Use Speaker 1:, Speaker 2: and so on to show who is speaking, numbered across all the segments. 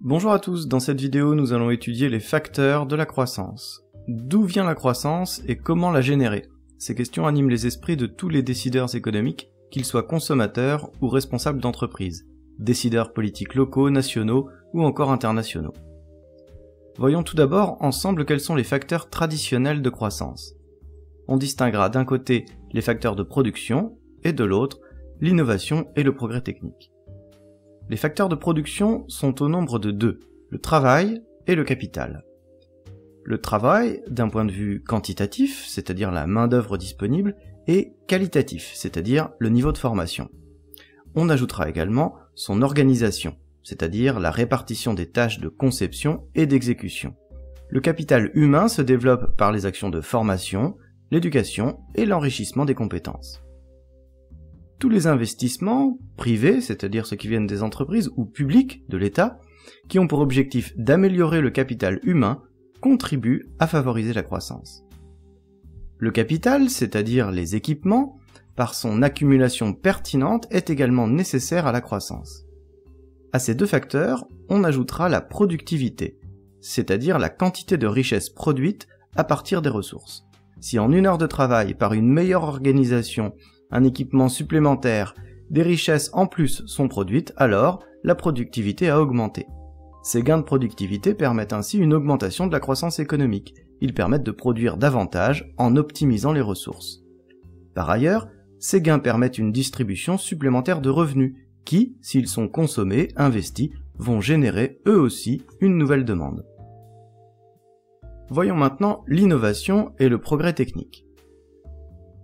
Speaker 1: Bonjour à tous, dans cette vidéo nous allons étudier les facteurs de la croissance. D'où vient la croissance et comment la générer? Ces questions animent les esprits de tous les décideurs économiques, qu'ils soient consommateurs ou responsables d'entreprises, décideurs politiques locaux, nationaux ou encore internationaux. Voyons tout d'abord ensemble quels sont les facteurs traditionnels de croissance. On distinguera d'un côté les facteurs de production et de l'autre l'innovation et le progrès technique. Les facteurs de production sont au nombre de deux, le travail et le capital. Le travail, d'un point de vue quantitatif, c'est-à-dire la main-d'œuvre disponible, et qualitatif, c'est-à-dire le niveau de formation. On ajoutera également son organisation, c'est-à-dire la répartition des tâches de conception et d'exécution. Le capital humain se développe par les actions de formation, l'éducation et l'enrichissement des compétences. Tous les investissements, privés, c'est-à-dire ceux qui viennent des entreprises, ou publics, de l'État, qui ont pour objectif d'améliorer le capital humain, contribuent à favoriser la croissance. Le capital, c'est-à-dire les équipements, par son accumulation pertinente, est également nécessaire à la croissance. À ces deux facteurs, on ajoutera la productivité, c'est-à-dire la quantité de richesse produite à partir des ressources. Si en une heure de travail, par une meilleure organisation, un équipement supplémentaire, des richesses en plus sont produites, alors la productivité a augmenté. Ces gains de productivité permettent ainsi une augmentation de la croissance économique. Ils permettent de produire davantage en optimisant les ressources. Par ailleurs, ces gains permettent une distribution supplémentaire de revenus qui, s'ils sont consommés, investis, vont générer eux aussi une nouvelle demande. Voyons maintenant l'innovation et le progrès technique.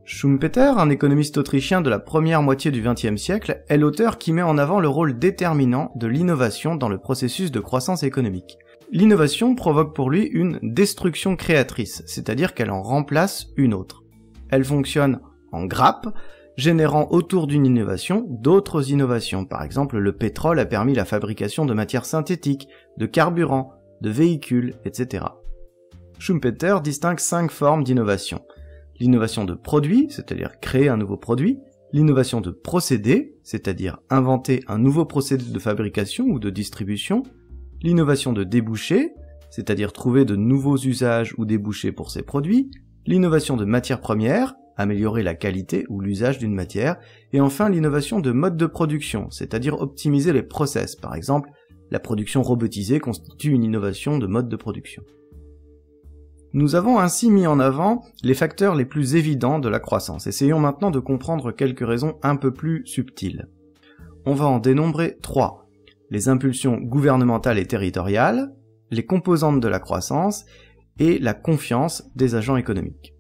Speaker 1: Schumpeter, un économiste autrichien de la première moitié du XXe siècle, est l'auteur qui met en avant le rôle déterminant de l'innovation dans le processus de croissance économique. L'innovation provoque pour lui une destruction créatrice, c'est-à-dire qu'elle en remplace une autre. Elle fonctionne en grappe, générant autour d'une innovation d'autres innovations. Par exemple, le pétrole a permis la fabrication de matières synthétiques, de carburants, de véhicules, etc. Schumpeter distingue 5 formes d'innovation. L'innovation de produit, c'est-à-dire créer un nouveau produit, l'innovation de procédé, c'est-à-dire inventer un nouveau procédé de fabrication ou de distribution, l'innovation de débouché, c'est-à-dire trouver de nouveaux usages ou débouchés pour ces produits, l'innovation de matière première, améliorer la qualité ou l'usage d'une matière, et enfin l'innovation de mode de production, c'est-à-dire optimiser les process. Par exemple, la production robotisée constitue une innovation de mode de production. Nous avons ainsi mis en avant les facteurs les plus évidents de la croissance. Essayons maintenant de comprendre quelques raisons un peu plus subtiles. On va en dénombrer 3. Les impulsions gouvernementales et territoriales, les composantes de la croissance et la confiance des agents économiques.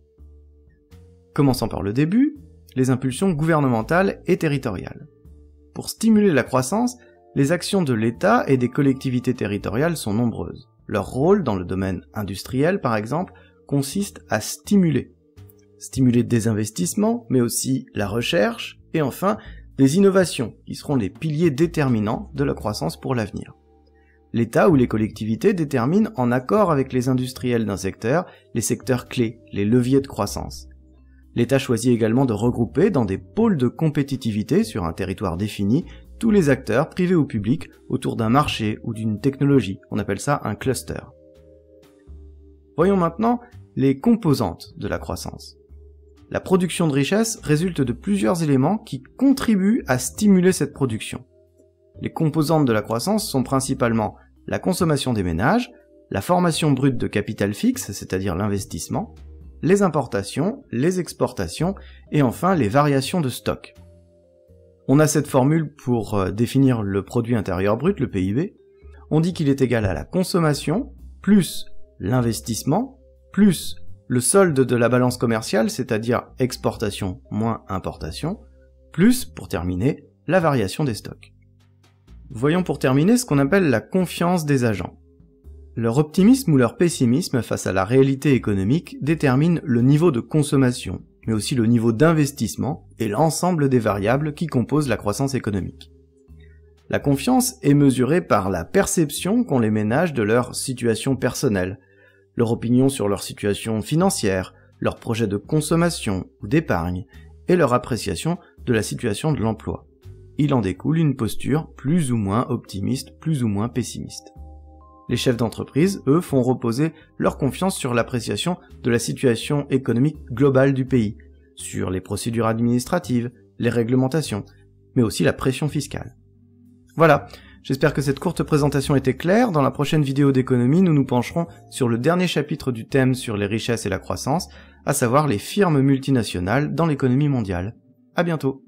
Speaker 1: Commençons par le début, les impulsions gouvernementales et territoriales. Pour stimuler la croissance, les actions de l'État et des collectivités territoriales sont nombreuses. Leur rôle dans le domaine industriel, par exemple, consiste à stimuler. Stimuler des investissements, mais aussi la recherche, et enfin, des innovations, qui seront les piliers déterminants de la croissance pour l'avenir. L'État ou les collectivités déterminent, en accord avec les industriels d'un secteur, les secteurs clés, les leviers de croissance. L'État choisit également de regrouper dans des pôles de compétitivité sur un territoire défini tous les acteurs, privés ou publics, autour d'un marché ou d'une technologie. On appelle ça un cluster. Voyons maintenant les composantes de la croissance. La production de richesse résulte de plusieurs éléments qui contribuent à stimuler cette production. Les composantes de la croissance sont principalement la consommation des ménages, la formation brute de capital fixe, c'est-à-dire l'investissement, les importations, les exportations et enfin les variations de stock. On a cette formule pour définir le produit intérieur brut, le PIB. On dit qu'il est égal à la consommation, plus l'investissement, plus le solde de la balance commerciale, c'est-à-dire exportation moins importation, plus, pour terminer, la variation des stocks. Voyons pour terminer ce qu'on appelle la confiance des agents. Leur optimisme ou leur pessimisme face à la réalité économique détermine le niveau de consommation, mais aussi le niveau d'investissement et l'ensemble des variables qui composent la croissance économique. La confiance est mesurée par la perception qu'ont les ménages de leur situation personnelle, leur opinion sur leur situation financière, leur projet de consommation ou d'épargne, et leur appréciation de la situation de l'emploi. Il en découle une posture plus ou moins optimiste, plus ou moins pessimiste. Les chefs d'entreprise, eux, font reposer leur confiance sur l'appréciation de la situation économique globale du pays, sur les procédures administratives, les réglementations, mais aussi la pression fiscale. Voilà, j'espère que cette courte présentation était claire. Dans la prochaine vidéo d'économie, nous nous pencherons sur le dernier chapitre du thème sur les richesses et la croissance, à savoir les firmes multinationales dans l'économie mondiale. À bientôt.